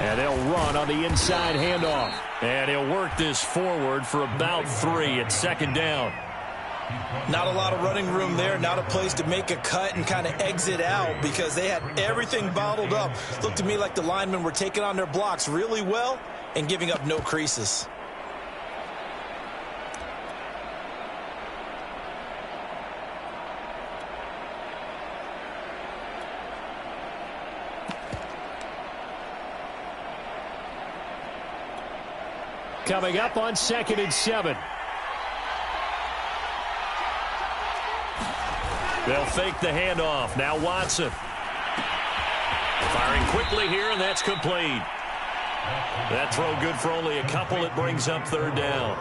And they'll run on the inside handoff. And he'll work this forward for about 3 at second down. Not a lot of running room there, not a place to make a cut and kind of exit out because they had everything bottled up. Looked to me like the linemen were taking on their blocks really well and giving up no creases. Coming up on 2nd and 7. They'll fake the handoff. Now Watson. Firing quickly here, and that's complete. That throw good for only a couple. It brings up 3rd down.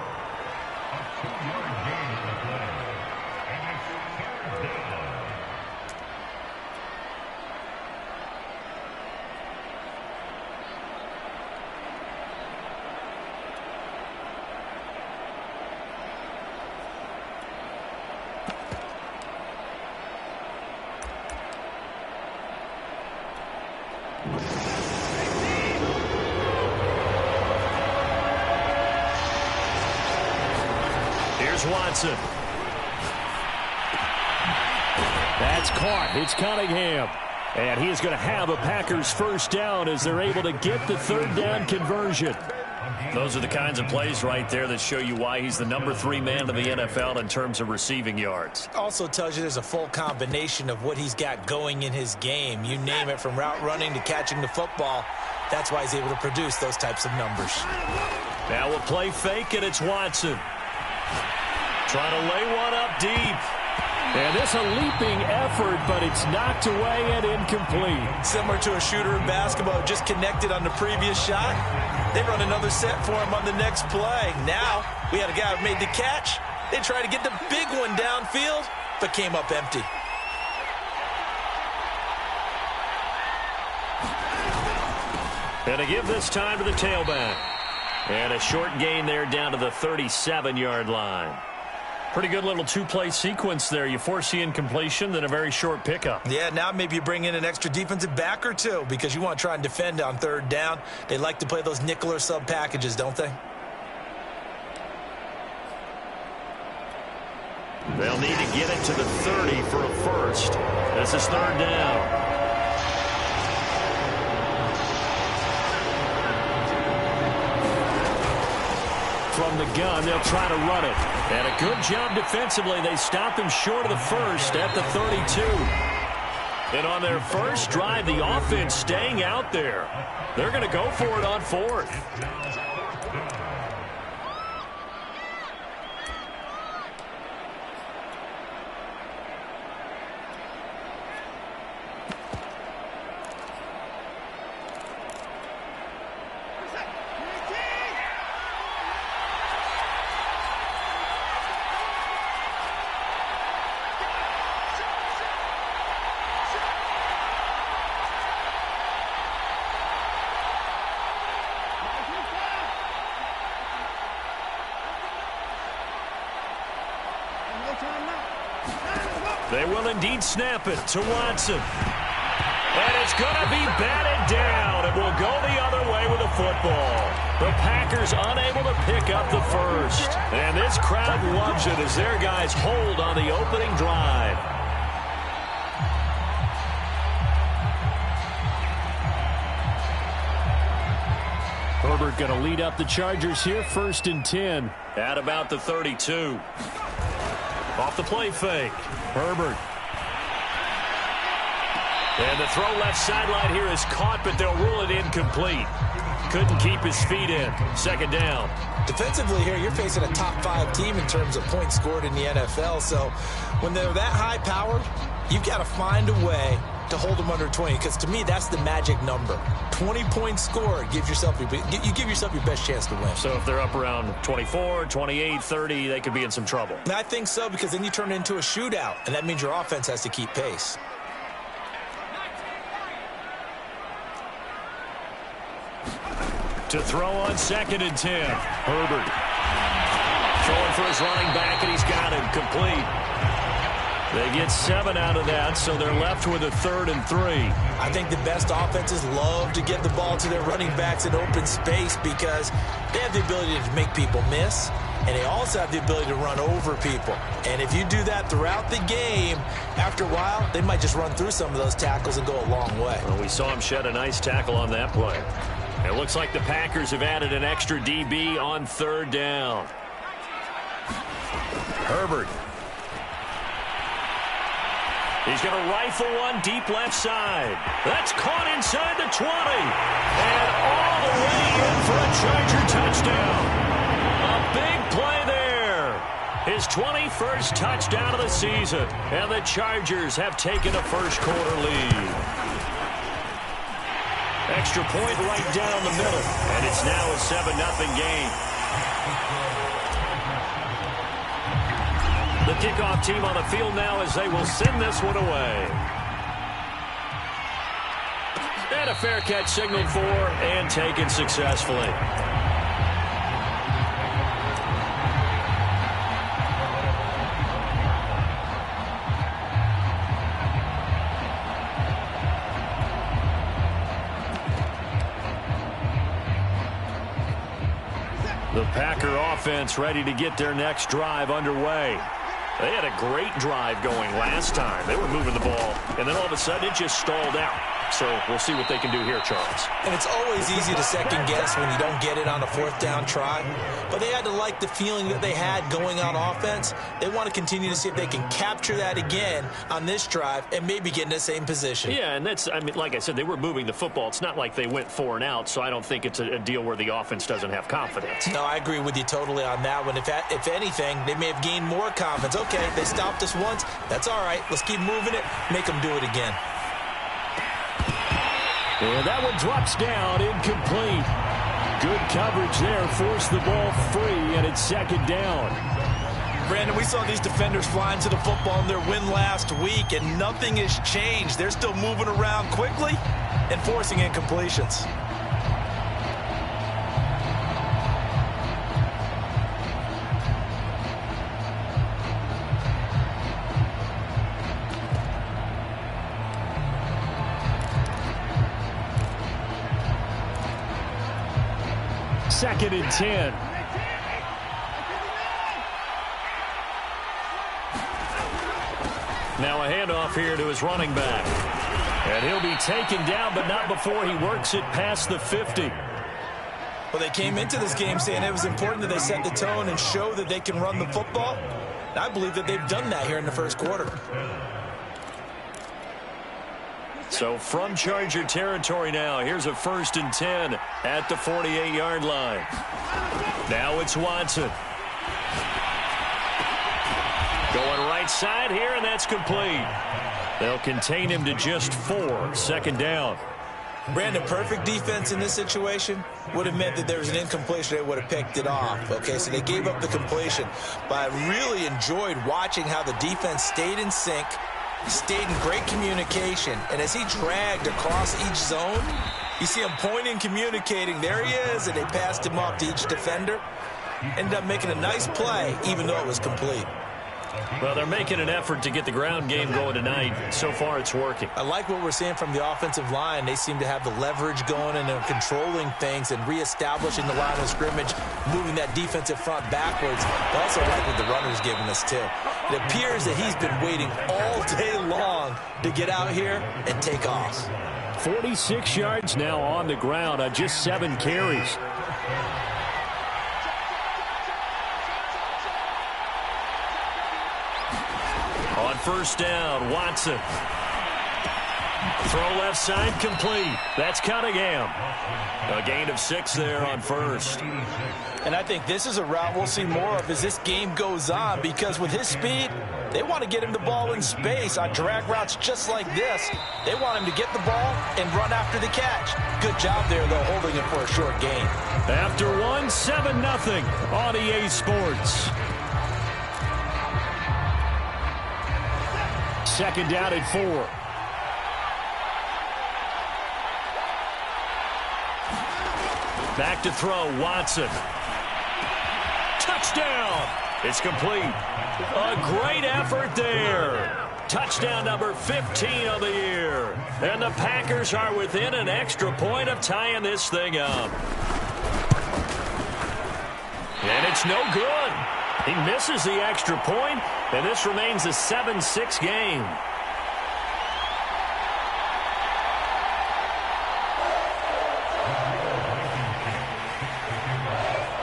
Here's Watson. That's caught. It's Cunningham. And he is going to have a Packers 1st down as they're able to get the 3rd down conversion. Those are the kinds of plays right there that show you why he's the number 3 man in the NFL in terms of receiving yards. Also tells you there's a full combination of what he's got going in his game. You name it, from route running to catching the football. That's why he's able to produce those types of numbers. Now a play fake, and it's Watson. Trying to lay one up deep. And this a leaping effort, but it's knocked away and incomplete. Similar to a shooter in basketball, just connected on the previous shot. They run another set for him on the next play. Now, we had a guy who made the catch. They tried to get the big one downfield, but came up empty. And to give this time to the tailback. And a short gain there down to the 37-yard line. Pretty good little 2-play sequence there. You force the incompletion, then a very short pickup. Yeah, now maybe you bring in an extra defensive back or two because you want to try and defend on 3rd down. They like to play those nickel or sub packages, don't they? They'll need to get it to the 30 for a 1st. This is 3rd down. From the gun, they'll try to run it. And a good job defensively. They stopped them short of the 1st at the 32. And on their first drive, the offense staying out there. They're going to go for it on 4th. They will indeed snap it to Watson. And it's going to be batted down. It will go the other way with the football. The Packers unable to pick up the 1st. And this crowd loves it as their guys hold on the opening drive. Herbert going to lead up the Chargers here, 1st and 10. At about the 32. Off the play fake. Herbert. And the throw left sideline here is caught, but they'll rule it incomplete. Couldn't keep his feet in. 2nd down. Defensively here, you're facing a top 5 team in terms of points scored in the NFL. So when they're that high-powered, you've got to find a way to hold them under 20, because to me, that's the magic number. 20 points scored gives yourself you give yourself your best chance to win. So if they're up around 24, 28, 30, they could be in some trouble. And I think so, because then you turn it into a shootout, and that means your offense has to keep pace. To throw on 2nd and 10. Herbert. Throwing for his running back, and he's got him complete. They get 7 out of that, so they're left with a 3rd and 3. I think the best offenses love to get the ball to their running backs in open space because they have the ability to make people miss, and they also have the ability to run over people. And if you do that throughout the game, after a while, they might just run through some of those tackles and go a long way. Well, we saw him shed a nice tackle on that play. It looks like the Packers have added an extra DB on 3rd down. Herbert. He's going to rifle one deep left side. That's caught inside the 20. And all the way in for a Charger touchdown. A big play there. His 21st touchdown of the season. And the Chargers have taken a first-quarter lead. Extra point right down the middle. And it's now a 7-0 game. The kickoff team on the field now as they will send this one away. And a fair catch signaled for and taken successfully. The Packer offense ready to get their next drive underway. They had a great drive going last time. They were moving the ball, and then all of a sudden it just stalled out. So we'll see what they can do here, Charles. And it's always easy to second guess when you don't get it on a 4th down try. But they had to like the feeling that they had going on offense. They want to continue to see if they can capture that again on this drive and maybe get in the same position. Yeah, and that's, I mean, like I said, they were moving the football. It's not like they went 4 and out, so I don't think it's a deal where the offense doesn't have confidence. No, I agree with you totally on that one. If anything, they may have gained more confidence. Okay, they stopped us once. That's all right. Let's keep moving it. Make them do it again. And that one drops down, incomplete. Good coverage there, forced the ball free, and it's 2nd down. Brandon, we saw these defenders flying to the football in their win last week, and nothing has changed. They're still moving around quickly and forcing incompletions. Second and 10. Now a handoff here to his running back. And he'll be taken down, but not before he works it past the 50. Well, they came into this game saying it was important that they set the tone and show that they can run the football. And I believe that they've done that here in the first quarter. So from Charger territory now, here's a 1st and 10 at the 48-yard line. Now it's Watson. Going right side here, and that's complete. They'll contain him to just 4, 2nd down. Brandon, perfect defense in this situation would have meant that there was an incompletion. They would have picked it off. Okay, so they gave up the completion. But I really enjoyed watching how the defense stayed in sync, stayed in great communication, and as he dragged across each zone, you see him pointing, communicating. There he is, and they passed him off to each defender. Ended up making a nice play, even though it was complete. Well, they're making an effort to get the ground game going tonight. So far, it's working. I like what we're seeing from the offensive line. They seem to have the leverage going, and they're controlling things and reestablishing the line of scrimmage, moving that defensive front backwards. I also like what the runner's giving us, too. It appears that he's been waiting all day long to get out here and take off. 46 yards now on the ground on just 7 carries. On 1st down, Watson. Throw left side complete. That's Cunningham. A gain of 6 there on 1st. And I think this is a route we'll see more of as this game goes on, because with his speed, they want to get him the ball in space on drag routes just like this. They want him to get the ball and run after the catch. Good job there, though, holding it for a short gain. After 1, 7-0 on EA Sports. 2nd down at 4. Back to throw, Watson. Touchdown! It's complete. A great effort there. Touchdown number 15 of the year. And the Packers are within an extra point of tying this thing up. And it's no good. He misses the extra point, and this remains a 7-6 game.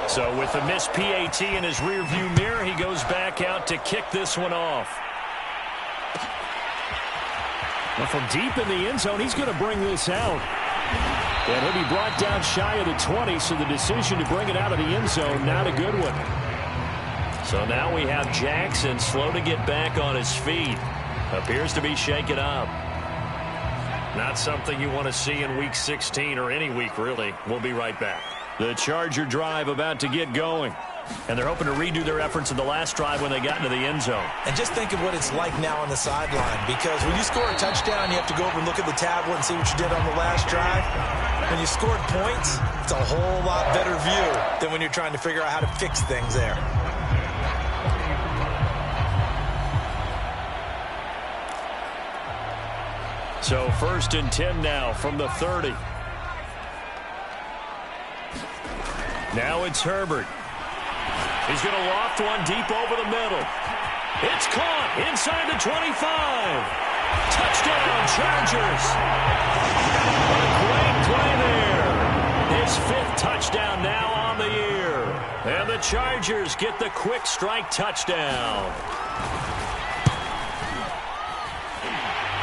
So with the missed PAT in his rearview mirror, he goes back out to kick this one off. Well, from deep in the end zone, he's going to bring this out. And he'll be brought down shy of the 20, so the decision to bring it out of the end zone, not a good one. So now we have Jackson slow to get back on his feet. Appears to be shaken up. Not something you want to see in Week 16 or any week, really. We'll be right back. The Charger drive about to get going. And they're hoping to redo their efforts in the last drive when they got into the end zone. And just think of what it's like now on the sideline. Because when you score a touchdown, you have to go over and look at the tablet and see what you did on the last drive. When you scored points, it's a whole lot better view than when you're trying to figure out how to fix things there. So 1st and 10 now from the 30. Now it's Herbert. He's going to loft one deep over the middle. It's caught inside the 25. Touchdown, Chargers. A great play there. His 5th touchdown now on the year. And the Chargers get the quick strike touchdown.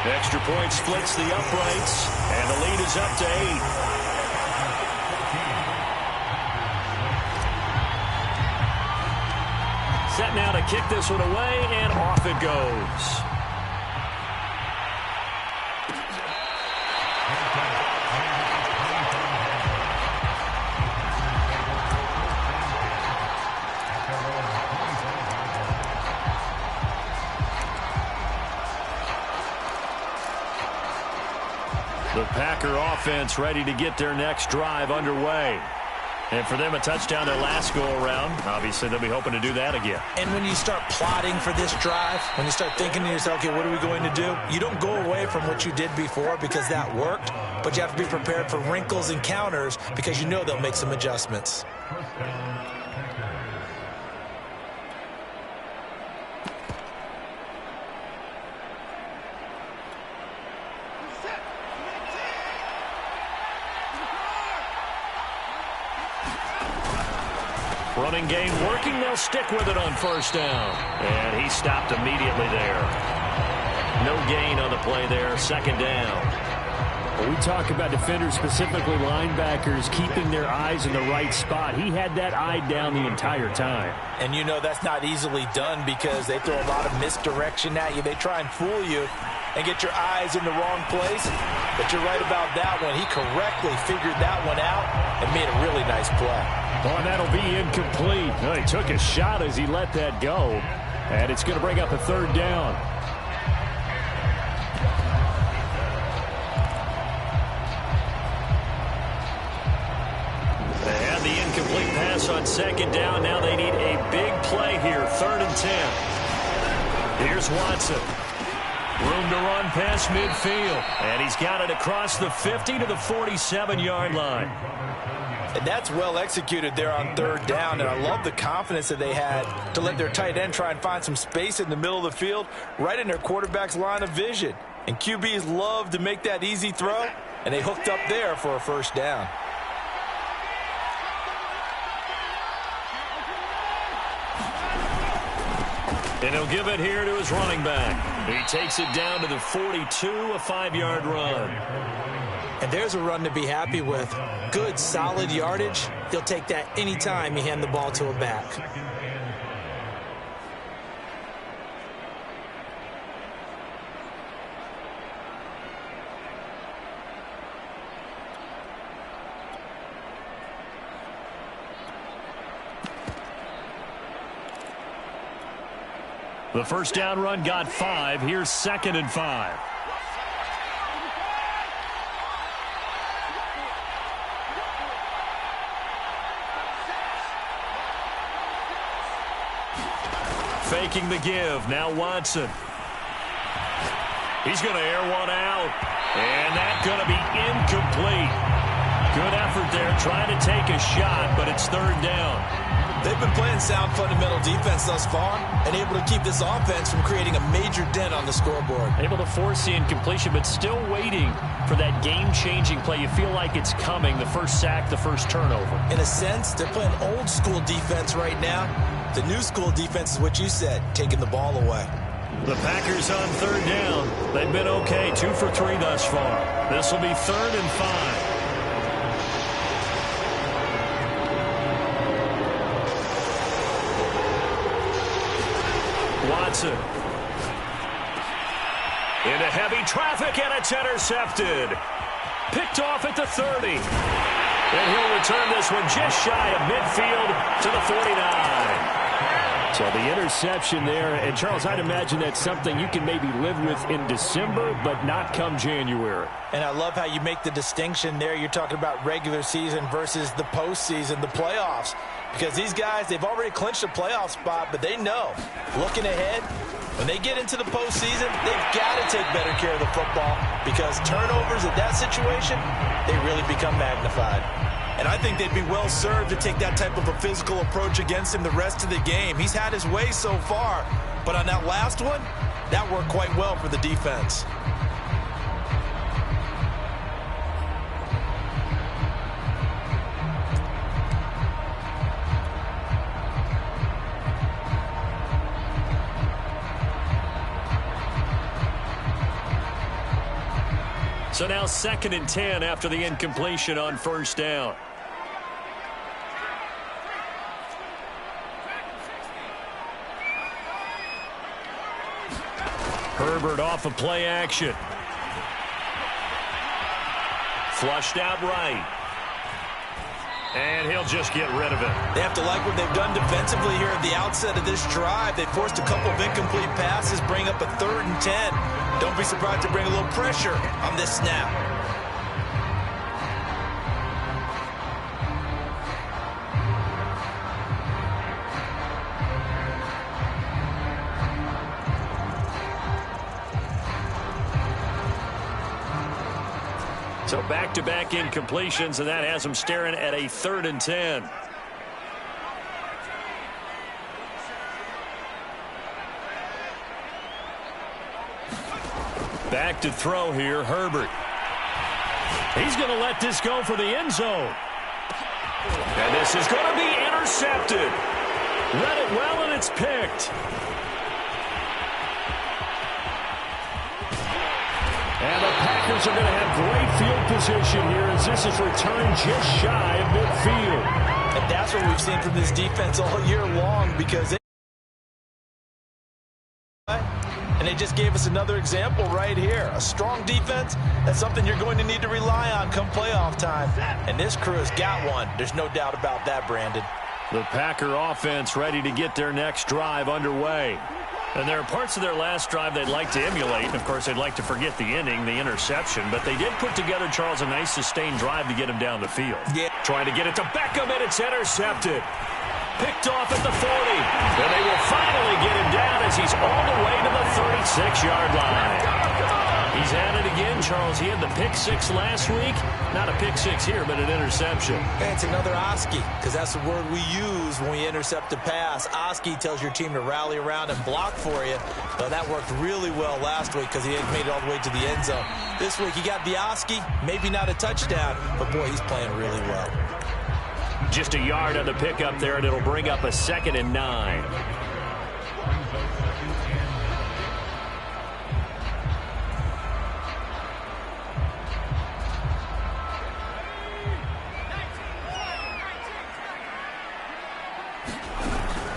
Extra point splits the uprights, and the lead is up to 8. Set now to kick this one away, and off it goes. The Packer offense ready to get their next drive underway. And for them, a touchdown their last go-around. Obviously, they'll be hoping to do that again. And when you start plotting for this drive, when you start thinking to yourself, okay, what are we going to do? You don't go away from what you did before because that worked, but you have to be prepared for wrinkles and counters because you know they'll make some adjustments. Running game working. They'll stick with it on 1st down. And he stopped immediately there. No gain on the play there. 2nd down. Well, we talk about defenders, specifically linebackers, keeping their eyes in the right spot. He had that eye down the entire time. And you know that's not easily done because they throw a lot of misdirection at you. They try and fool you and get your eyes in the wrong place. But you're right about that one. He correctly figured that one out and made a really nice play. Oh, and that'll be incomplete. Oh, he took a shot as he let that go. And it's going to bring up a 3rd down. They had the incomplete pass on 2nd down. Now they need a big play here. 3rd and 10. Here's Watson. Room to run past midfield. And he's got it across the 50 to the 47-yard line. And that's well executed there on 3rd down. And I love the confidence that they had to let their tight end try and find some space in the middle of the field, right in their quarterback's line of vision. And QBs love to make that easy throw, and they hooked up there for a 1st down. And he'll give it here to his running back. He takes it down to the 42, a 5-yard run. And there's a run to be happy with. Good, solid yardage. He'll take that anytime you hand the ball to a back. The 1st down run got 5. Here's 2nd and 5. Faking the give. Now Watson. He's going to air one out. And that's going to be incomplete. Good effort there trying to take a shot, but it's third down. They've been playing sound fundamental defense thus far and able to keep this offense from creating a major dent on the scoreboard. Able to force the incompletion, but still waiting for that game-changing play. You feel like it's coming, the first sack, the first turnover. In a sense, they're playing old-school defense right now. The new school defense is what you said, taking the ball away. The Packers on third down. They've been okay, 2 for 3 thus far. This will be 3rd and 5. Watson. Into heavy traffic, and it's intercepted. Picked off at the 30. And he'll return this one just shy of midfield to the 49. So the interception there, and Charles, I'd imagine that's something you can maybe live with in December, but not come January. And I love how you make the distinction there. You're talking about regular season versus the postseason, the playoffs. Because these guys, they've already clinched a playoff spot, but they know, looking ahead, when they get into the postseason, they've got to take better care of the football because turnovers in that situation, they really become magnified. And I think they'd be well served to take that type of a physical approach against him the rest of the game. He's had his way so far, but on that last one, that worked quite well for the defense. So now 2nd and 10 after the incompletion on first down. Herbert off of play action. Flushed out right. And he'll just get rid of it. They have to like what they've done defensively here at the outset of this drive. They forced a couple of incomplete passes, bring up a 3rd and 10. Don't be surprised to bring a little pressure on this snap. So back-to-back incompletions, and that has them staring at a 3rd and 10. Back to throw here, Herbert. He's going to let this go for the end zone. And this is going to be intercepted. Read it well, and it's picked. And the Packers are going to have great field position here as this is returned just shy of midfield. And that's what we've seen from this defense all year long because and they just gave us another example right here. A strong defense, that's something you're going to need to rely on come playoff time. And this crew has got one. There's no doubt about that, Brandon. The Packer offense ready to get their next drive underway. And there are parts of their last drive they'd like to emulate. And, of course, they'd like to forget the inning, the interception. But they did put together, Charles, a nice sustained drive to get him down the field. Yeah. Trying to get it to Beckham, and it's intercepted. Picked off at the 40. And they will finally get him down as he's all the way to the 36-yard line. He's at it again, Charles. He had the pick six last week. Not a pick six here, but an interception. And it's another Oski, because that's the word we use when we intercept a pass. Oski tells your team to rally around and block for you. But that worked really well last week because he had made it all the way to the end zone. This week he got the Oski, maybe not a touchdown, but boy, he's playing really well. Just a yard on the pickup there, and it'll bring up a 2nd and 9.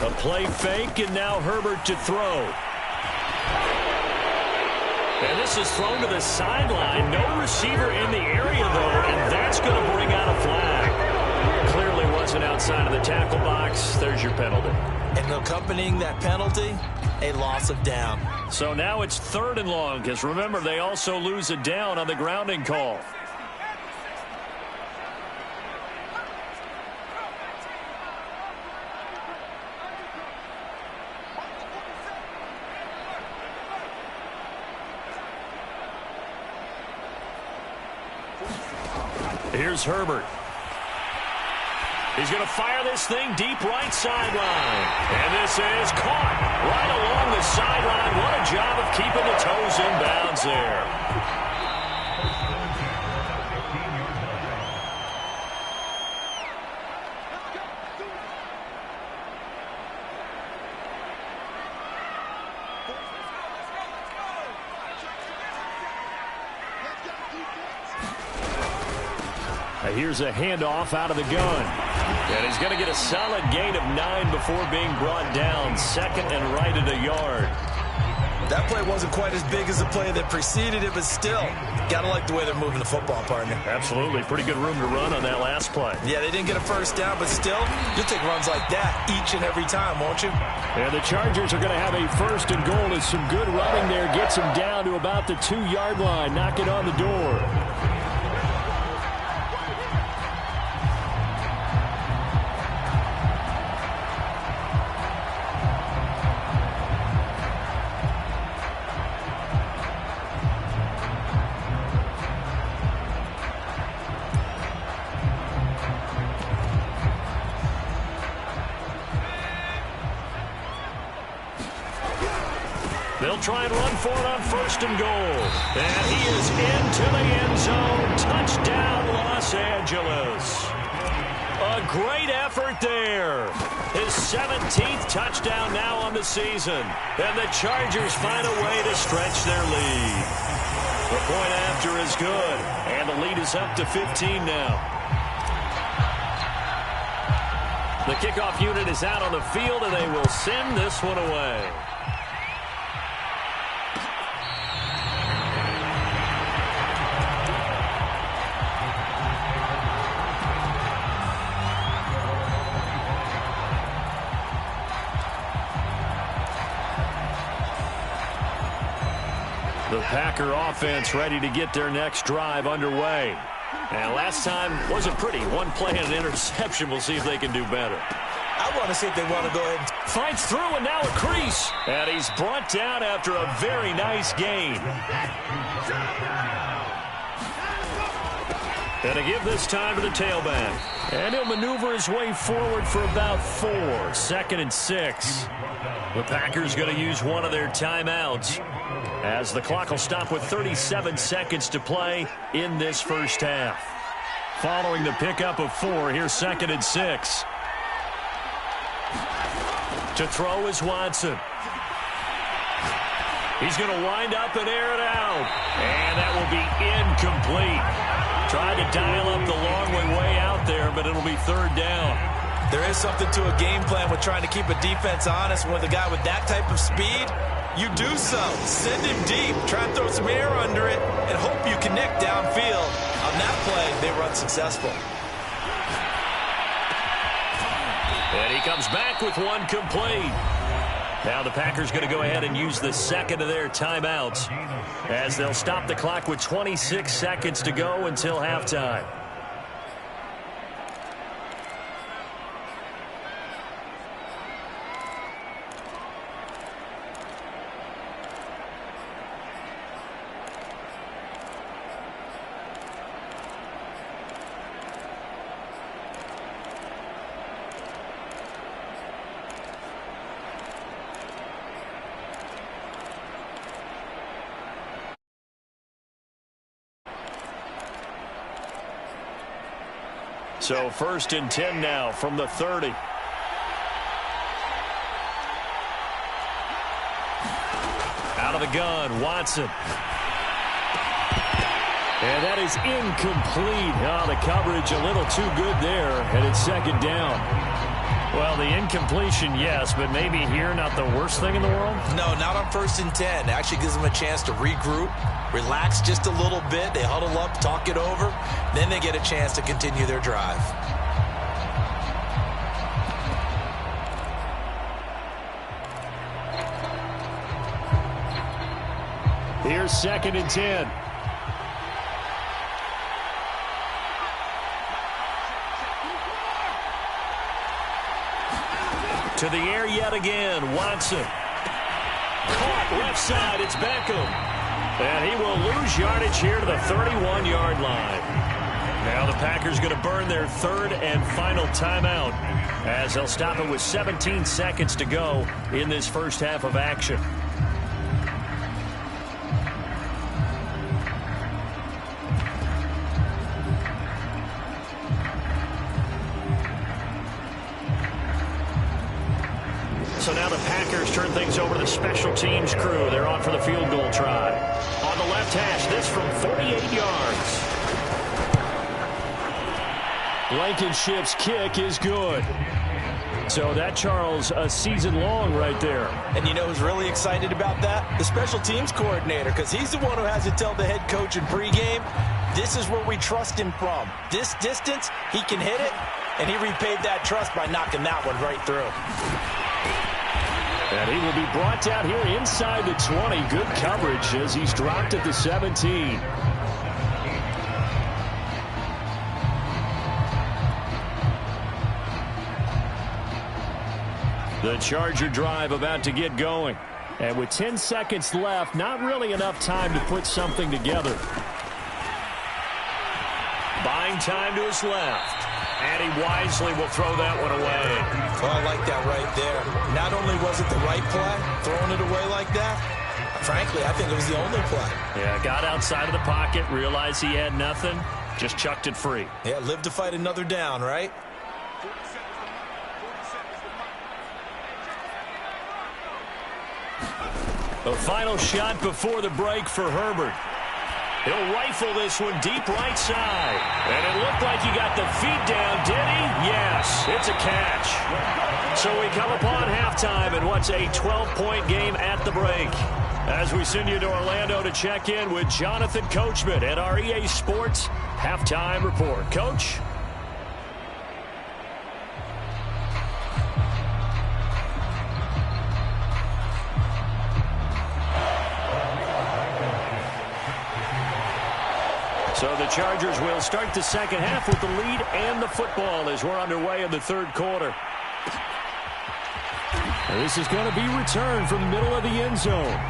A play fake, and now Herbert to throw. And this is thrown to the sideline. No receiver in the area, though, and that's going to bring out a flag. Clearly wasn't outside of the tackle box. There's your penalty. And accompanying that penalty, a loss of down. So now it's 3rd and long, because remember, they also lose a down on the grounding call. Here's Herbert. He's going to fire this thing deep right sideline. And this is caught right along the sideline. What a job of keeping the toes in bounds there. Here's a handoff out of the gun. And he's going to get a solid gain of 9 before being brought down. Second and right at a yard. That play wasn't quite as big as the play that preceded it, but still, got to like the way they're moving the football, partner. Absolutely. Pretty good room to run on that last play. Yeah, they didn't get a first down, but still, you'll take runs like that each and every time, won't you? And the Chargers are going to have a first and goal as some good running there gets them down to about the 2-yard line, knocking on the door. They'll try and run for it on first and goal. And he is into the end zone. Touchdown, Los Angeles. A great effort there. His 17th touchdown now on the season. And the Chargers find a way to stretch their lead. The point after is good. And the lead is up to 15 now. The kickoff unit is out on the field, and they will send this one away. The Packer offense ready to get their next drive underway. And last time wasn't pretty. One play and an interception. We'll see if they can do better. I want to see if they want to go ahead and fights through, and now a crease. And he's brought down after a very nice gain. And to give this time to the tailback. And he'll maneuver his way forward for about 4. 2nd and 6. The Packers going to use one of their timeouts, as the clock will stop with 37 seconds to play in this first half. Following the pickup of 4, here's 2nd and 6. To throw is Watson. He's going to wind up and air it out. And that will be incomplete. Tried to dial up the long way out there, but it'll be 3rd down. There is something to a game plan with trying to keep a defense honest. With a guy with that type of speed, you do so. Send him deep. Try and throw some air under it and hope you connect downfield. On that play, they were unsuccessful. And he comes back with one complete. Now the Packers going to go ahead and use the second of their timeouts, as they'll stop the clock with 26 seconds to go until halftime. So 1st and 10 now from the 30. Out of the gun, Watson. And that is incomplete. Oh, the coverage a little too good there, and it's 2nd down. Well, the incompletion, yes, but maybe here not the worst thing in the world? No, not on 1st and 10. It actually gives them a chance to regroup, relax just a little bit. They huddle up, talk it over. Then they get a chance to continue their drive. Here's 2nd and 10. To the air yet again, Watson. Caught left side, it's Beckham. And he will lose yardage here to the 31-yard line. Now the Packers going to burn their third and final timeout as they'll stop it with 17 seconds to go in this first half of action. So now the Packers turn things over to the special teams crew. They're on for the field goal try. On the left hash, this from 48 yards. Blankenship's kick is good. So that, Charles, a season long right there. And you know who's really excited about that? The special teams coordinator, because he's the one who has to tell the head coach in pregame, this is where we trust him from. This distance, he can hit it, and he repaid that trust by knocking that one right through. And he will be brought down here inside the 20. Good coverage as he's dropped at the 17. The Charger drive about to get going. And with 10 seconds left, not really enough time to put something together. Buying time to his left. And he wisely will throw that one away. Well, I like that right there. Not only was it the right play, throwing it away like that, frankly, I think it was the only play. Yeah, got outside of the pocket, realized he had nothing, just chucked it free. Yeah, live to fight another down, right? The final shot before the break for Herbert. He'll rifle this one deep right side. And it looked like he got the feet down, did he? Yes, it's a catch. So we come upon halftime in what's a 12-point game at the break. As we send you to Orlando to check in with Jonathan Coachman at our EA Sports Halftime Report. Coach? So the Chargers will start the second half with the lead and the football as we're underway in the third quarter. And this is going to be returned from the middle of the end zone.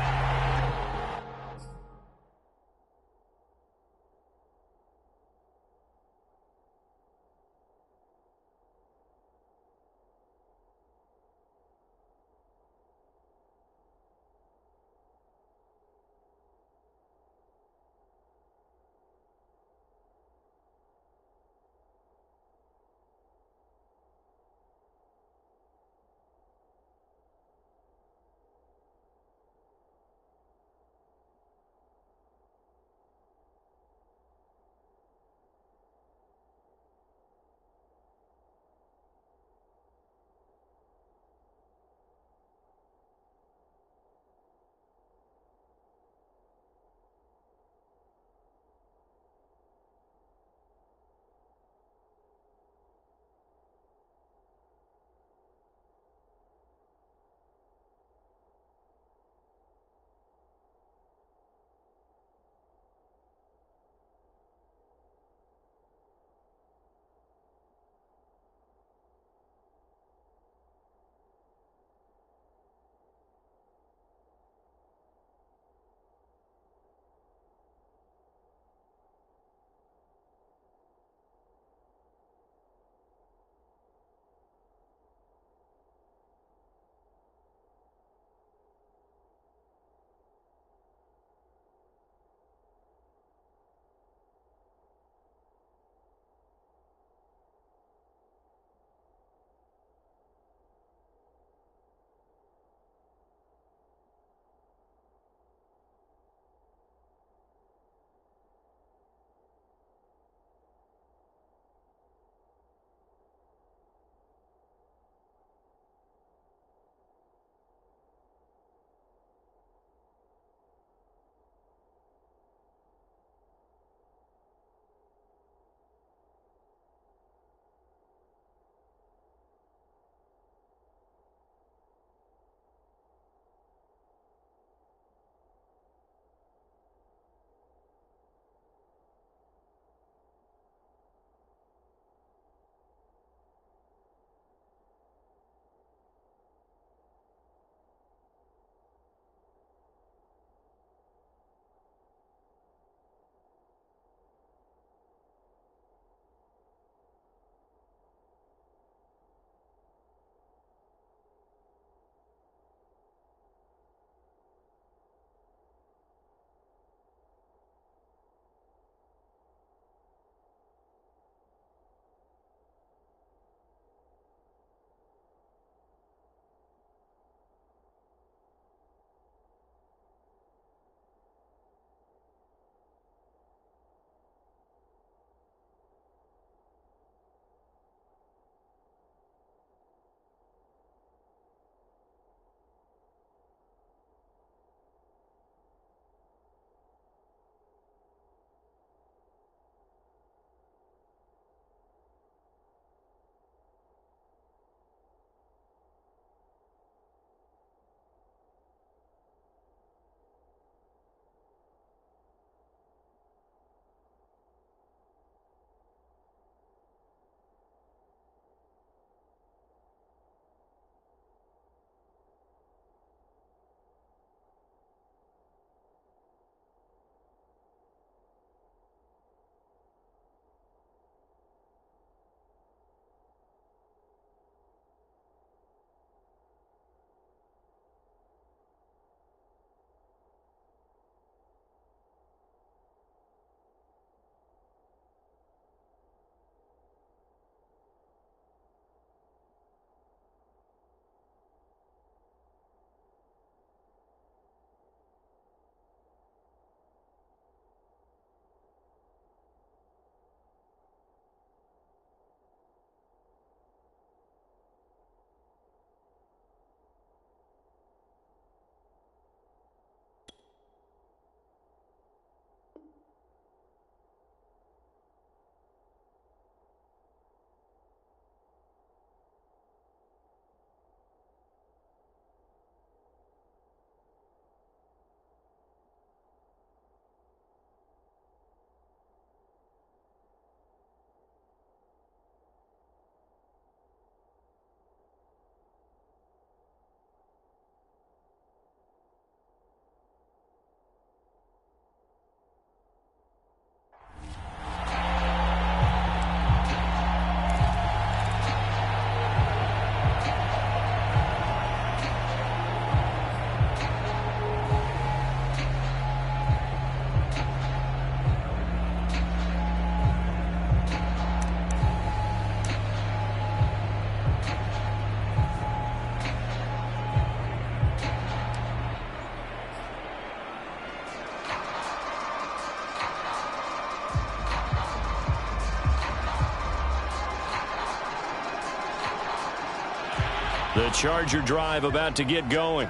The Charger drive about to get going.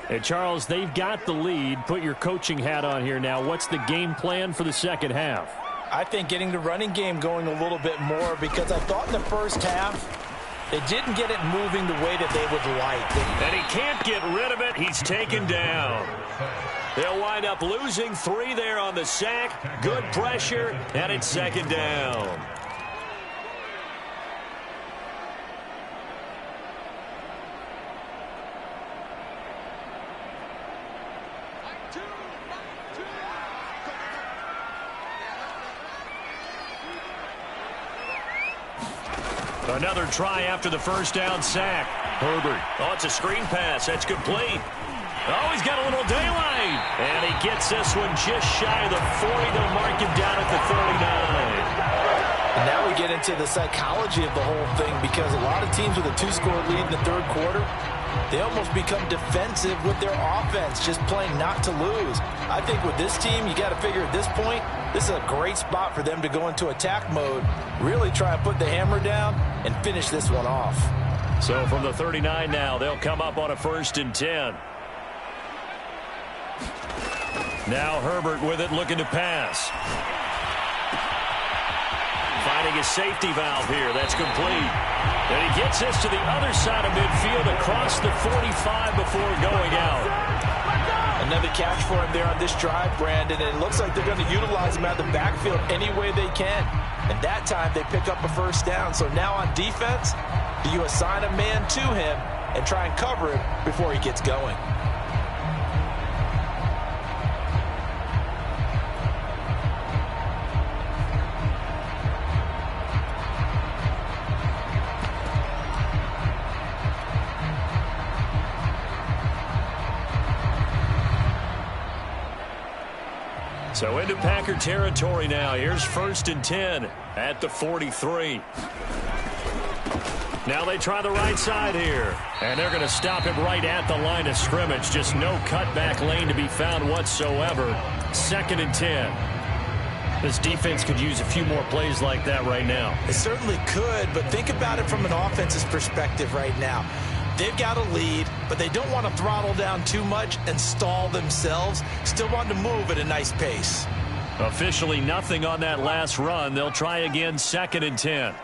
Hey, Charles, they've got the lead. Put your coaching hat on here now. What's the game plan for the second half? I think getting the running game going a little bit more, because I thought in the first half they didn't get it moving the way that they would like. And he can't get rid of it. He's taken down. They'll wind up losing 3 there on the sack. Good pressure, and it's second down. Another try after the first down sack. Herbert. Oh, it's a screen pass. That's complete. Oh, he's got a little daylight. And he gets this one just shy of the 40. They'll mark him down at the 39. And now we get into the psychology of the whole thing, because a lot of teams with a 2-score lead in the third quarter, they almost become defensive with their offense, just playing not to lose. I think with this team, you got to figure at this point, this is a great spot for them to go into attack mode, really try and put the hammer down and finish this one off. So from the 39 now, they'll come up on a 1st and 10. Now Herbert with it, looking to pass. Finding a safety valve here. That's complete. And he gets this to the other side of midfield across the 45 before going out. Another catch for him there on this drive, Brandon, and it looks like they're going to utilize him out of the backfield any way they can. And that time they pick up a first down. So now on defense, do you assign a man to him and try and cover him before he gets going? So into Packer territory now. Here's 1st and 10 at the 43. Now they try the right side here. And they're going to stop him right at the line of scrimmage. Just no cutback lane to be found whatsoever. 2nd and 10. This defense could use a few more plays like that right now. It certainly could, but think about it from an offense's perspective right now. They've got a lead, but they don't want to throttle down too much and stall themselves. Still want to move at a nice pace. Officially nothing on that last run. They'll try again, 2nd and 10.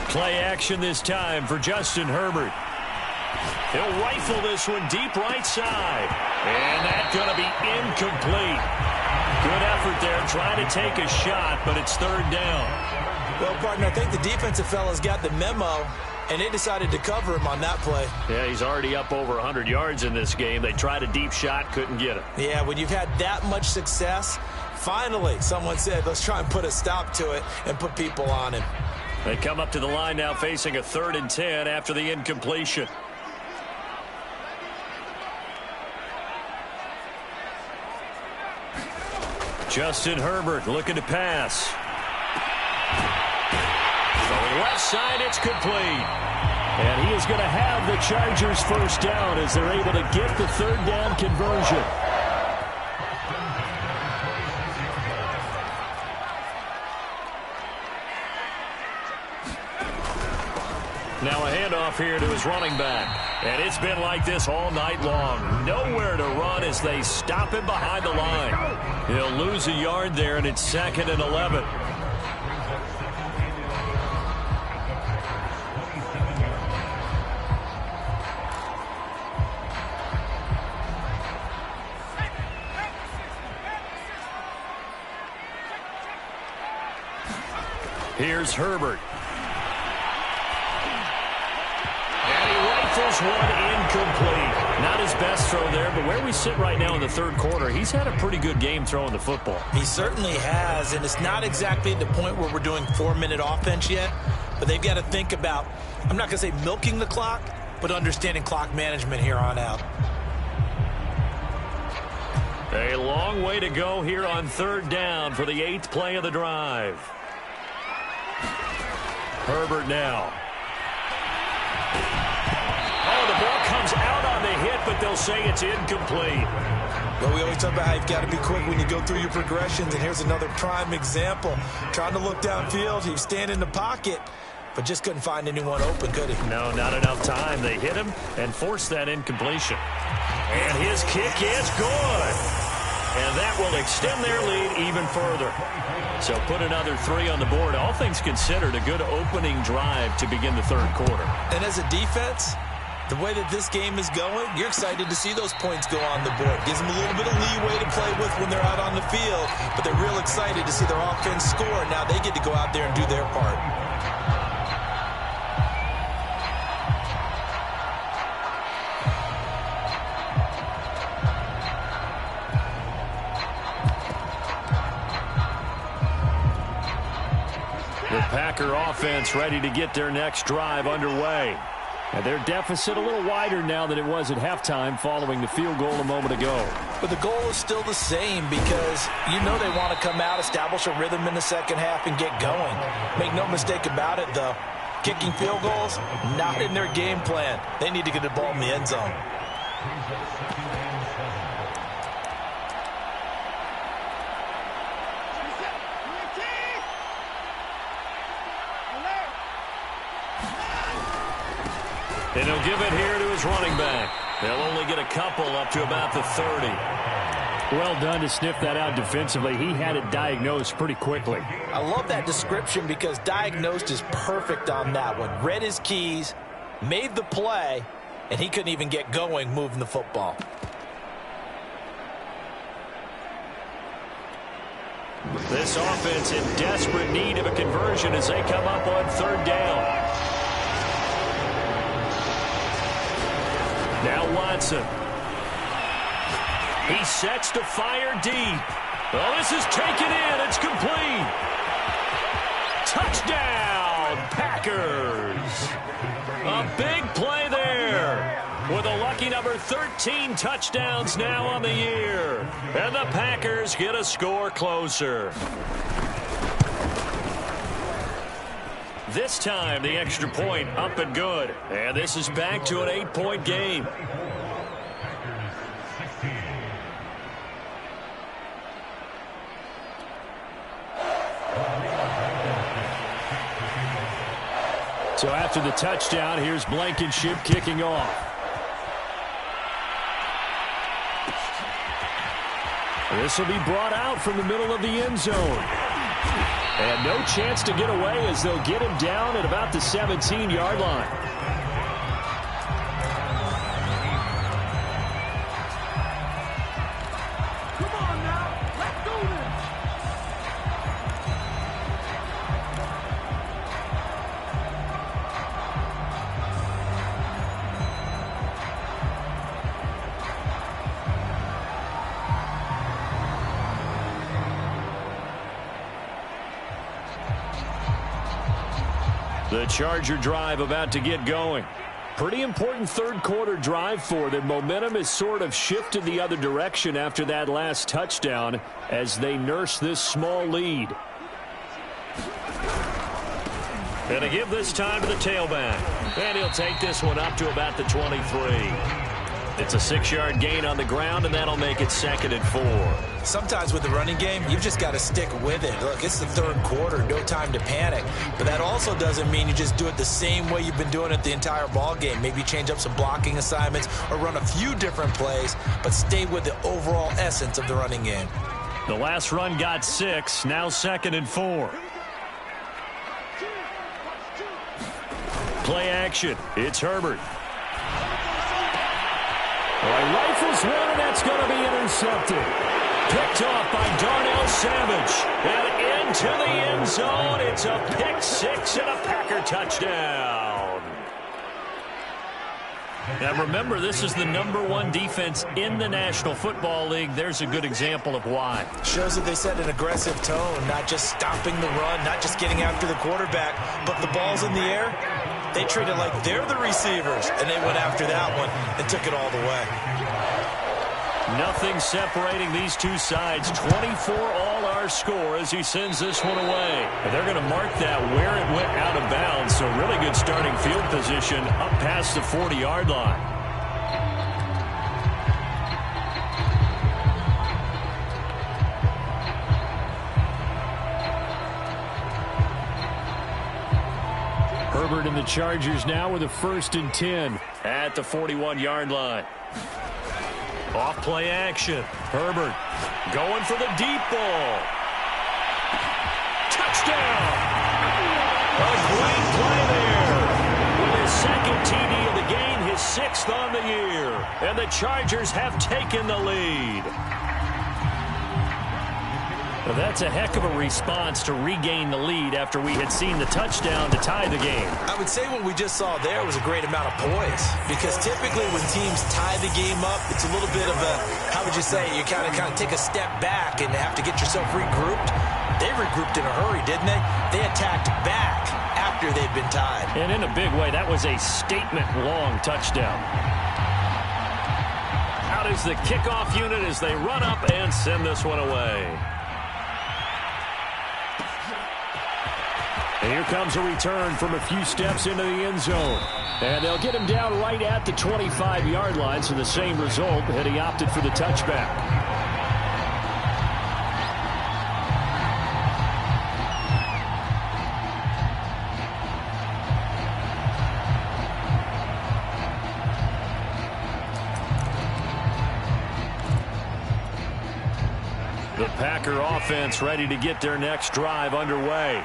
Play action this time for Justin Herbert. He'll rifle this one deep right side. And that's going to be incomplete. Good effort there, trying to take a shot, but it's 3rd down. Well, partner, I think the defensive fella's got the memo, and they decided to cover him on that play. Yeah, he's already up over 100 yards in this game. They tried a deep shot, couldn't get it. Yeah, when you've had that much success, finally someone said, let's try and put a stop to it and put people on him. They come up to the line now facing a 3rd and 10 after the incompletion. Justin Herbert looking to pass. From the left side, it's complete. And he is going to have the Chargers first down as they're able to get the 3rd down conversion. Now a handoff here to his running back. And it's been like this all night long. Nowhere to run as they stop him behind the line. He'll lose a yard there, and it's 2nd and 11. Here's Herbert. And he rifles one incomplete. Not his best throw there, but where we sit right now in the 3rd quarter, he's had a pretty good game throwing the football. He certainly has, and it's not exactly at the point where we're doing 4-minute offense yet, but they've got to think about, I'm not going to say milking the clock, but understanding clock management here on out. A long way to go here on 3rd down for the 8th play of the drive. Herbert now. Oh, the ball comes out on the hit, but they'll say it's incomplete. Well, we always talk about how you've got to be quick when you go through your progressions, and here's another prime example. Trying to look downfield, he's standing in the pocket, but just couldn't find anyone open, could he? No, not enough time. They hit him and forced that incompletion. And his kick is good. And that will extend their lead even further. So put another 3 on the board. All things considered, a good opening drive to begin the third quarter. And as a defense, the way that this game is going, you're excited to see those points go on the board. Gives them a little bit of leeway to play with when they're out on the field, but they're real excited to see their offense score. Now they get to go out there and do their part. The Packer offense ready to get their next drive underway. And their deficit a little wider now than it was at halftime following the field goal a moment ago. But the goal is still the same because you know they want to come out, establish a rhythm in the second half, and get going. Make no mistake about it, though. Kicking field goals, not in their game plan. They need to get the ball in the end zone. And he'll give it here to his running back. They'll only get a couple up to about the 30. Well done to sniff that out defensively. He had it diagnosed pretty quickly. I love that description because diagnosed is perfect on that one. Read his keys, made the play, and he couldn't even get going moving the football. This offense in desperate need of a conversion as they come up on third down. Now Watson. He sets to fire deep. Oh, this is taken in. It's complete. Touchdown, Packers. A big play there. With a lucky number 13 touchdowns now on the year. And the Packers get a score closer. This time, the extra point up and good. And this is back to an 8-point game. So after the touchdown, here's Blankenship kicking off. This will be brought out from the middle of the end zone. And no chance to get away as they'll get him down at about the 17-yard line. Come on now, let's do this. The Charger drive about to get going. Pretty important third quarter drive for them. Momentum has sort of shifted the other direction after that last touchdown as they nurse this small lead. And to give this time to the tailback. And he'll take this one up to about the 23. It's a 6-yard gain on the ground, and that'll make it 2nd and 4. Sometimes with the running game, you've just got to stick with it. Look, it's the third quarter, no time to panic. But that also doesn't mean you just do it the same way you've been doing it the entire ball game. Maybe change up some blocking assignments or run a few different plays, but stay with the overall essence of the running game. The last run got 6, now 2nd and 4. Play action. It's Herbert. Rifles one, and that's going to be intercepted. Picked off by Darnell Savage. And into the end zone. It's a pick-6 and a Packer touchdown. Now remember, this is the #1 defense in the National Football League. There's a good example of why. Shows that they set an aggressive tone, not just stopping the run, not just getting after the quarterback, but the ball's in the air. They treat it like they're the receivers, and they went after that one and took it all the way. Nothing separating these two sides. 24 all our score as he sends this one away. And they're going to mark that where it went out of bounds. So really good starting field position up past the 40-yard line. Herbert and the Chargers now with a 1st and 10 at the 41-yard line. Off play action. Herbert going for the deep ball. Touchdown! A great play there. With his 2nd TD of the game, his 6th on the year. And the Chargers have taken the lead. Well, that's a heck of a response to regain the lead after we had seen the touchdown to tie the game. I would say what we just saw there was a great amount of poise, because typically when teams tie the game up, it's a little bit of a, how would you say, you kind of take a step back and have to get yourself regrouped. They regrouped in a hurry, didn't they? They attacked back after they'd been tied. And in a big way, that was a statement-long touchdown. Out is the kickoff unit as they run up and send this one away. And here comes a return from a few steps into the end zone. And they'll get him down right at the 25-yard line, so the same result, had he opted for the touchback. The Packer offense ready to get their next drive underway.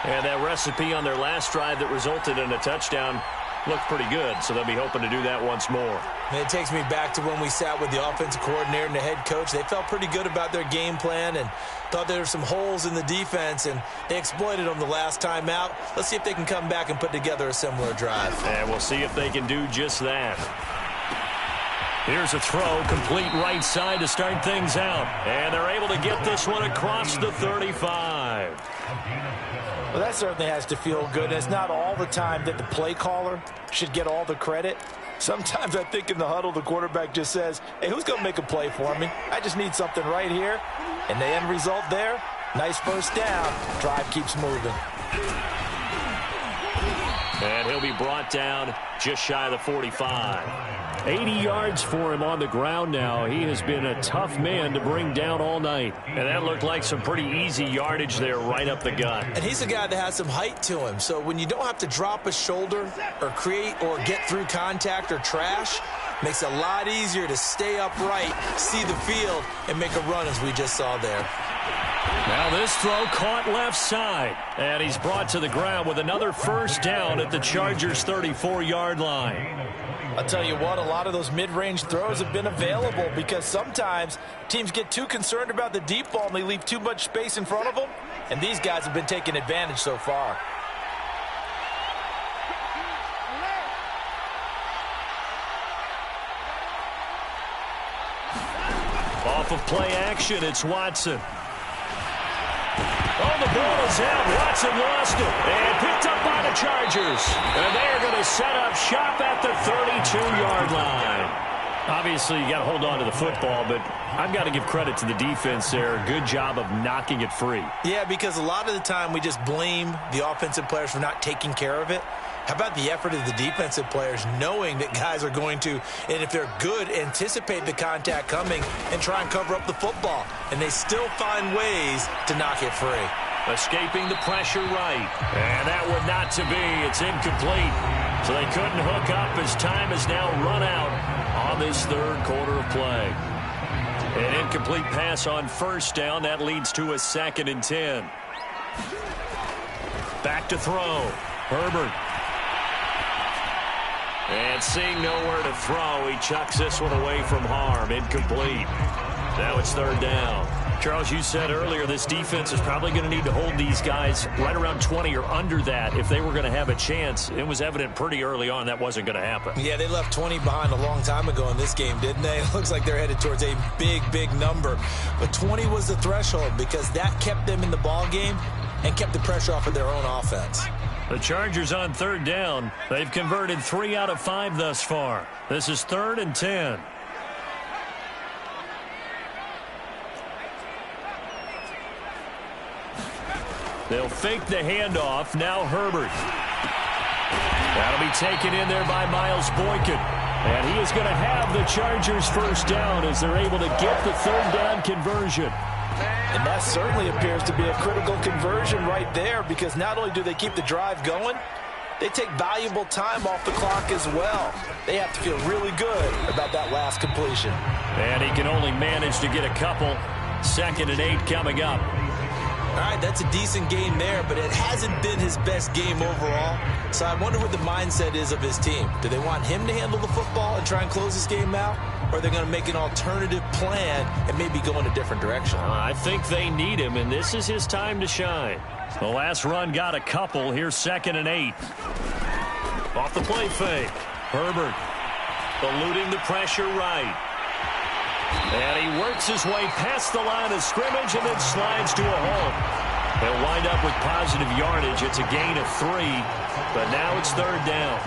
And that recipe on their last drive that resulted in a touchdown looked pretty good, so they'll be hoping to do that once more. And it takes me back to when we sat with the offensive coordinator and the head coach. They felt pretty good about their game plan and thought there were some holes in the defense, and they exploited them the last time out. Let's see if they can come back and put together a similar drive. And we'll see if they can do just that. Here's a throw, complete right side to start things out. And they're able to get this one across the 35. Well, that certainly has to feel good. And it's not all the time that the play caller should get all the credit. Sometimes I think in the huddle, the quarterback just says, hey, who's going to make a play for me? I just need something right here. And the end result there, nice first down. Drive keeps moving. And he'll be brought down just shy of the 45. 80 yards for him on the ground now. He has been a tough man to bring down all night. And that looked like some pretty easy yardage there right up the gut. And he's a guy that has some height to him. So when you don't have to drop a shoulder or create or get through contact or trash, makes it a lot easier to stay upright, see the field, and make a run as we just saw there. Now this throw caught left side. And he's brought to the ground with another first down at the Chargers' 34-yard line. I'll tell you what, a lot of those mid-range throws have been available because sometimes teams get too concerned about the deep ball and they leave too much space in front of them. And these guys have been taking advantage so far. Off of play action, it's Watson. Oh, the ball is out. Watson lost it. And picked up by the Chargers. And they are going to set up shop at the 32-yard line. Obviously, you got to hold on to the football, but I've got to give credit to the defense there. Good job of knocking it free. Yeah, because a lot of the time we just blame the offensive players for not taking care of it. How about the effort of the defensive players knowing that guys are going to, and if they're good, anticipate the contact coming and try and cover up the football. And they still find ways to knock it free. Escaping the pressure right. And that would not to be. It's incomplete. So they couldn't hook up as time has now run out on this third quarter of play. An incomplete pass on first down. That leads to a 2nd and 10. Back to throw. Herbert. And seeing nowhere to throw, he chucks this one away from harm. Incomplete. Now it's 3rd down. Charles, you said earlier this defense is probably going to need to hold these guys right around 20 or under that if they were going to have a chance. It was evident pretty early on that wasn't going to happen. Yeah, they left 20 behind a long time ago in this game, didn't they? It looks like they're headed towards a big, big number. But 20 was the threshold because that kept them in the ball game and kept the pressure off of their own offense. The Chargers on 3rd down. They've converted 3 out of 5 thus far. This is 3rd and 10. They'll fake the handoff. Now Herbert. That'll be taken in there by Miles Boykin. And he is going to have the Chargers first down as they're able to get the 3rd down conversion. And that certainly appears to be a critical conversion right there because not only do they keep the drive going, they take valuable time off the clock as well. They have to feel really good about that last completion. And he can only manage to get a couple. 2nd and 8 coming up. All right, that's a decent game there, but it hasn't been his best game overall. So I wonder what the mindset is of his team. Do they want him to handle the football and try and close this game out? Or are they going to make an alternative plan and maybe go in a different direction? I think they need him, and this is his time to shine. The last run got a couple. Here's 2nd and 8. Off the play fake. Herbert eluding the pressure right. And he works his way past the line of scrimmage and then slides to a halt. They'll wind up with positive yardage. It's a gain of 3, but now it's 3rd down.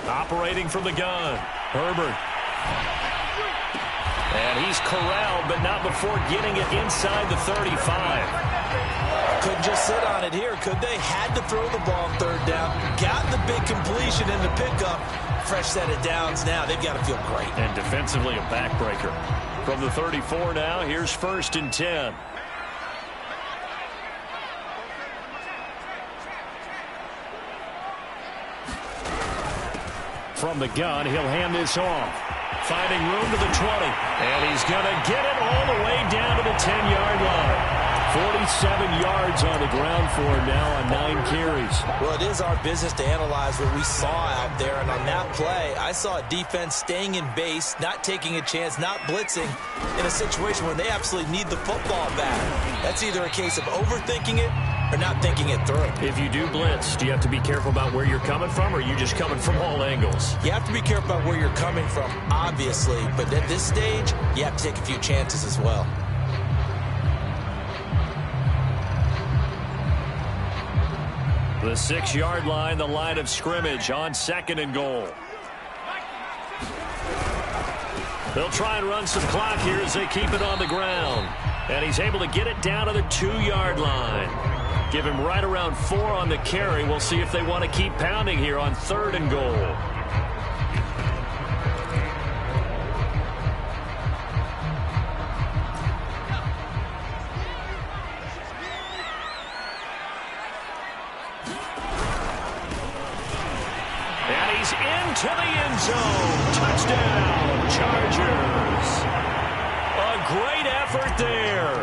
Operating from the gun, Herbert. And he's corralled, but not before getting it inside the 35. Couldn't just sit on it here, could they? Had to throw the ball 3rd down. Got the big completion in the pickup. Fresh set of downs now. They've got to feel great. And defensively a backbreaker. From the 34 now, here's 1st and 10. From the gun, he'll hand this off. Finding room to the 20. And he's going to get it all the way down to the 10-yard line. 47 yards on the ground for him now on 9 carries. Well, it is our business to analyze what we saw out there. And on that play, I saw a defense staying in base, not taking a chance, not blitzing in a situation where they absolutely need the football back. That's either a case of overthinking it or not thinking it through. If you do blitz, do you have to be careful about where you're coming from, or are you just coming from all angles? You have to be careful about where you're coming from, obviously. But at this stage, you have to take a few chances as well. The 6-yard line, the line of scrimmage on 2nd and goal. They'll try and run some clock here as they keep it on the ground. And he's able to get it down to the 2-yard line. Give him right around 4 on the carry. We'll see if they want to keep pounding here on 3rd and goal. And he's into the end zone. Touchdown, Chargers. A great effort there.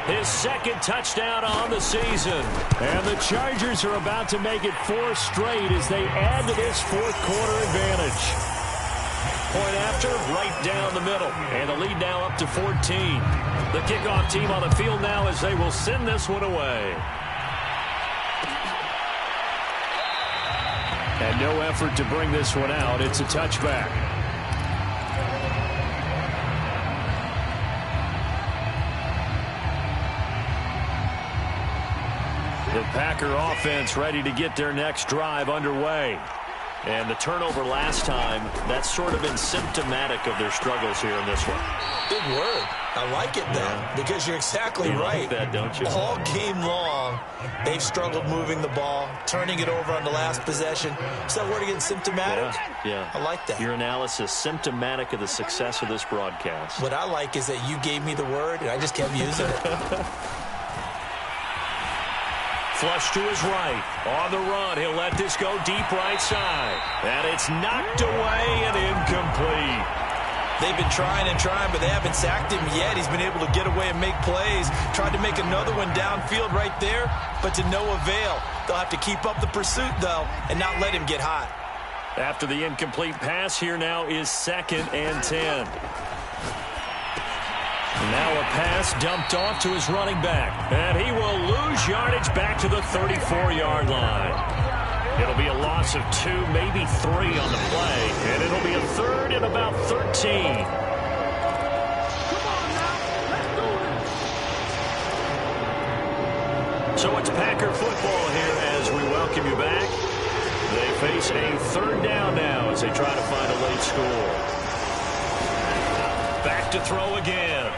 His 2nd touchdown on the season. And the Chargers are about to make it 4 straight as they add to this 4th quarter advantage. Point after, right down the middle. And the lead now up to 14. The kickoff team on the field now as they will send this one away. And no effort to bring this one out. It's a touchback. The Packer offense ready to get their next drive underway. And the turnover last time, that's sort of been symptomatic of their struggles here in this one. Big word. I like it, though, because you're exactly right. Like that, don't you? All game long, they've struggled moving the ball, turning it over on the last possession. Is that word again, symptomatic? Yeah. I like that. Your analysis, symptomatic of the success of this broadcast. What I like is that you gave me the word, and I just kept using it. Flush to his right. On the run, he'll let this go deep right side. And it's knocked away and incomplete. They've been trying and trying, but they haven't sacked him yet. He's been able to get away and make plays. Tried to make another one downfield right there, but to no avail. They'll have to keep up the pursuit, though, and not let him get hot. After the incomplete pass, here now is 2nd and 10. Now a pass dumped off to his running back. And he will lose yardage back to the 34-yard line. It'll be a loss of 2, maybe 3 on the play. And it'll be a 3rd and about 13. So it's Packer football here as we welcome you back. They face a 3rd down now as they try to find a late score. Back to throw again.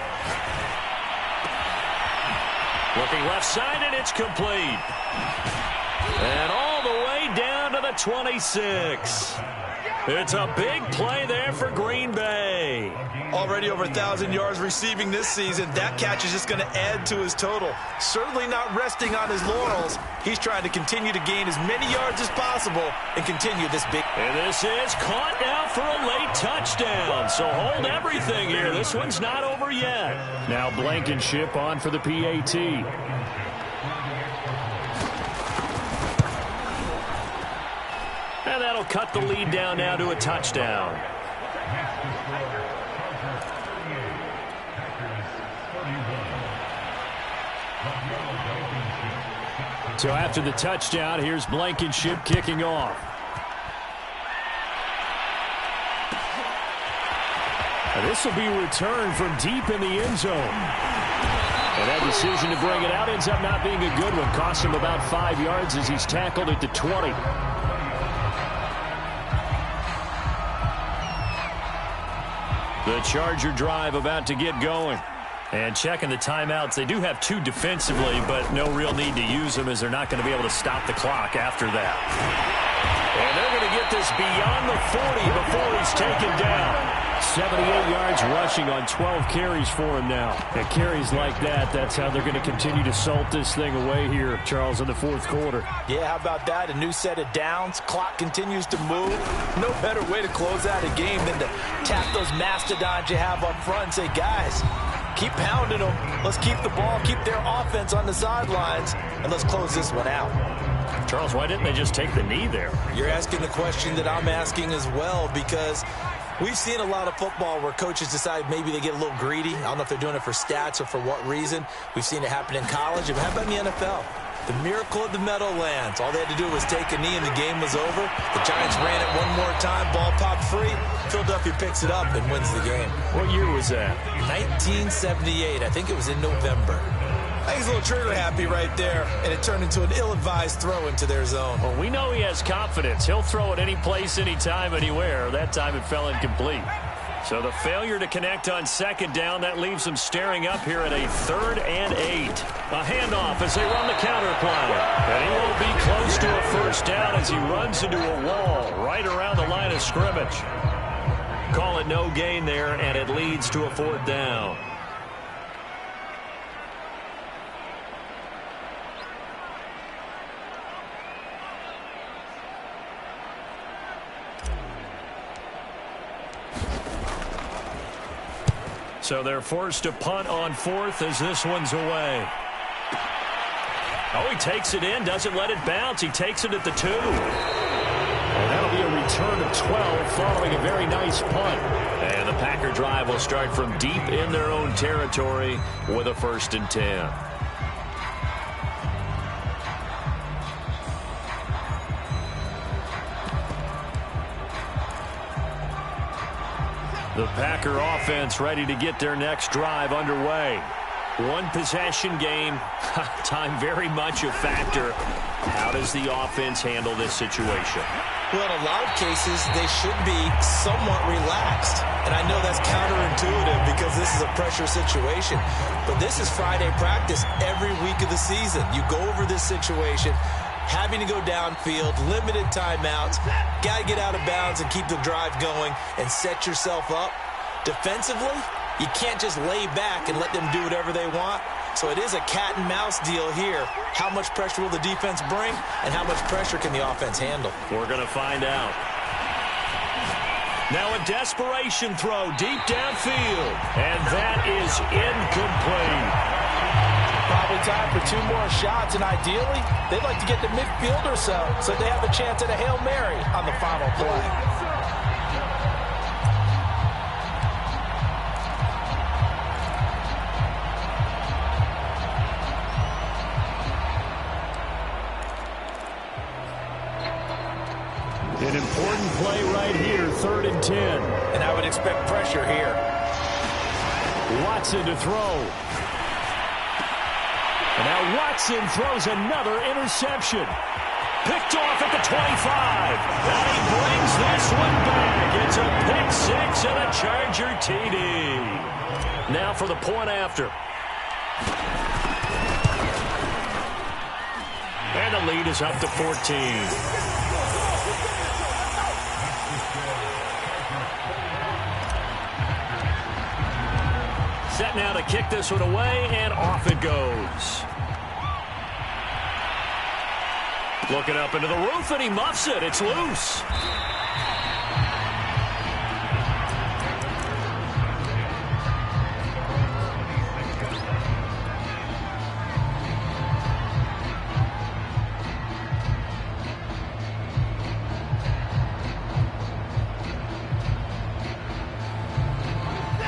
Looking left side, and it's complete. And all the way down to the 26. It's a big play there for Green Bay. Already over 1,000 yards receiving this season. That catch is just going to add to his total. Certainly not resting on his laurels. He's trying to continue to gain as many yards as possible and continue this big. And this is caught now for a late touchdown. So hold everything here. This one's not over yet. Now Blankenship on for the PAT. And that'll cut the lead down now to a touchdown. So after the touchdown, here's Blankenship kicking off. And this will be returned from deep in the end zone. And that decision to bring it out ends up not being a good one. Costs him about 5 yards as he's tackled at the 20. The Charger drive about to get going. And checking the timeouts, they do have 2 defensively, but no real need to use them as they're not going to be able to stop the clock after that. And they're going to get this beyond the 40 before he's taken down. 78 yards rushing on 12 carries for him now. And carries like that, that's how they're going to continue to salt this thing away here, Charles, in the fourth quarter. Yeah, how about that? A new set of downs. Clock continues to move. No better way to close out a game than to tap those mastodons you have up front and say, guys, keep pounding them. Let's keep the ball, keep their offense on the sidelines, and let's close this one out. Charles, why didn't they just take the knee there? You're asking the question that I'm asking as well, because we've seen a lot of football where coaches decide maybe they get a little greedy. I don't know if they're doing it for stats or for what reason. We've seen it happen in college. But how about in the NFL? The miracle of the Meadowlands. All they had to do was take a knee and the game was over. The Giants ran it one more time. Ball popped free. Philadelphia picks it up and wins the game. What year was that? 1978. I think it was in November. I think he's a little trigger happy right there, and it turned into an ill-advised throw into their zone. Well, we know he has confidence. He'll throw it any place, anytime, anywhere. That time it fell incomplete. So the failure to connect on second down, that leaves them staring up here at a 3rd and 8. A handoff as they run the counter play. And he won't be close to a first down as he runs into a wall right around the line of scrimmage. Call it no gain there, and it leads to a 4th down. So they're forced to punt on 4th as this one's away. Oh, he takes it in, doesn't let it bounce. He takes it at the 2. And that'll be a return of 12 following a very nice punt. And the Packer drive will start from deep in their own territory with a 1st and 10. The Packer offense ready to get their next drive underway. 1 possession game. Time very much a factor. How does the offense handle this situation? Well, in a lot of cases, they should be somewhat relaxed. And I know that's counterintuitive because this is a pressure situation. But this is Friday practice every week of the season. You go over this situation, having to go downfield, limited timeouts, got to get out of bounds and keep the drive going and set yourself up. Defensively, you can't just lay back and let them do whatever they want. So it is a cat and mouse deal here. How much pressure will the defense bring, and how much pressure can the offense handle? We're going to find out. Now a desperation throw deep downfield, and that is incomplete. Probably time for 2 more shots, and ideally, they'd like to get to midfield or so they have a chance at a Hail Mary on the final play. An important play right here, 3rd and 10. And I would expect pressure here. Watson to throw. And now Watson throws another interception. Picked off at the 25. And he brings this one back. It's a pick 6 and a Charger TD. Now for the point after. And the lead is up to 14. Set now to kick this one away, and off it goes. Looking up into the roof, and he muffs it. It's loose.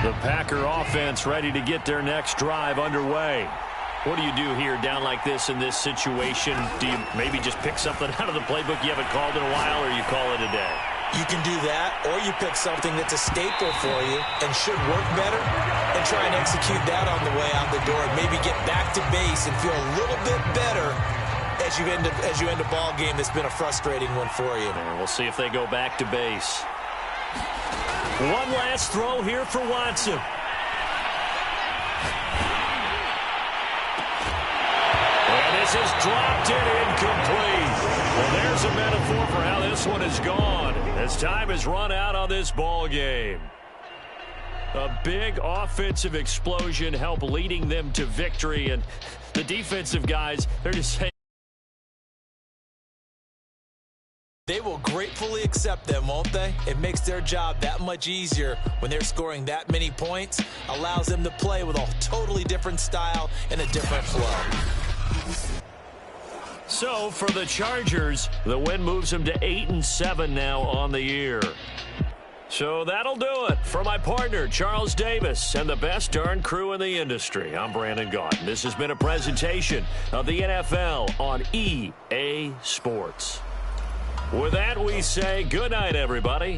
The Packer offense ready to get their next drive underway. What do you do here down like this in this situation? Do you maybe just pick something out of the playbook you haven't called in a while, or you call it a day? You can do that, or you pick something that's a staple for you and should work better and try and execute that on the way out the door and maybe get back to base and feel a little bit better as you end a ball game that's been a frustrating one for you. And we'll see if they go back to base. One last throw here for Watson. And this is dropped in incomplete. Well, there's a metaphor for how this one is gone as time has run out on this ball game. A big offensive explosion helped leading them to victory, and the defensive guys, they're just saying, they will gratefully accept them, won't they? It makes their job that much easier when they're scoring that many points. Allows them to play with a totally different style and a different flow. So for the Chargers, the win moves them to 8-7 now on the year. So that'll do it. For my partner, Charles Davis, and the best darn crew in the industry, I'm Brandon Gaudin. This has been a presentation of the NFL on EA Sports. With that, we say good night, everybody.